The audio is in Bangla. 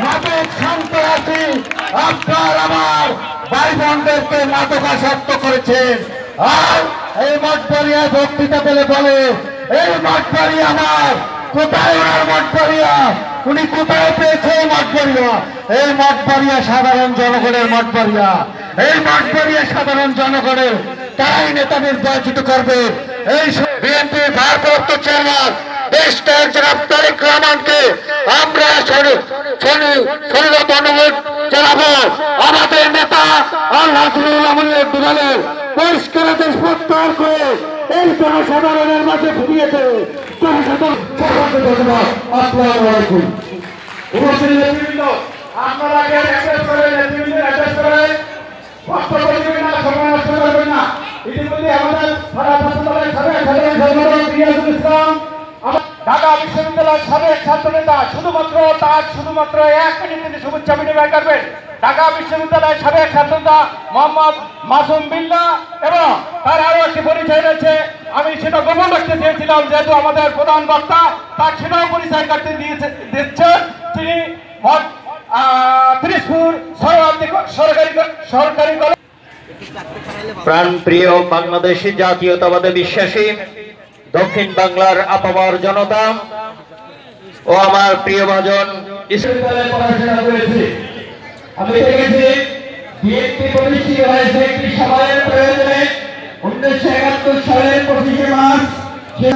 মাদক শান্ত আছি, আপনার আমার ভাই বোনদেরকে মাদকাসক্ত করেছেন। আর এই মঠবাড়িয়া বক্তৃতা পেলে বলে এই মঠবাড়ি আমার, কোথায় ওনার মঠবাড়িয়া, উনি কোথায় পেয়েছে এই মঠবাড়িয়া? এই মঠবাড়িয়া সাধারণ জনগণের মঠবাড়িয়া, এই মঠবাড়িয়া সাধারণ জনগণের, তারাই নেতা নির্বাচিত করবে। এই বিএনপি ভারপ্রাপ্ত চেয়ারম্যান দেশটার জনাব তারেক রহমানকে আমরা অনুরোধ জানাবো, আমাদের নেতা আল্লাহ দুলালের পরিষ্কার দেশ প্রত্যাহার করে এই জনসাধারণের মাঝে ফিরিয়ে দেবে। আপনারা ইতিমধ্যে আমাদের ঢাকা বিশ্ববিদ্যালয়ের সাবেক ছাত্র নেতা শুধুমাত্র এক মিনিট তিনি শুভেচ্ছা বিনিময় করবেন। ঢাকা বিশ্ববিদ্যালয়ের সাবেক ছাত্র নেতা মোহাম্মদ মাসুম বিল্লাহ, এবং তার আরো একটি পরিচয় রয়েছে, আমি সেটা গোপন রাখতে চেয়েছিলাম যেহেতু আমাদের প্রধান বক্তা তার সেটাও পরিচয় করতে দিচ্ছেন। তিনি ত্রিশপুর সরকারি প্রাণপ্রিয় বাংলাদেশী জাতীয়তাবাদে বিশ্বাসী দক্ষিণ বাংলার আপামর জনতা ও আমার প্রিয় ভাজন, পড়াশোনা করেছি। আমি দেখেছি বিএনপি প্রতিষ্ঠিত হয়েছে একটি সময়ের প্রয়োজনে 1971 সালের 25শে মার্চ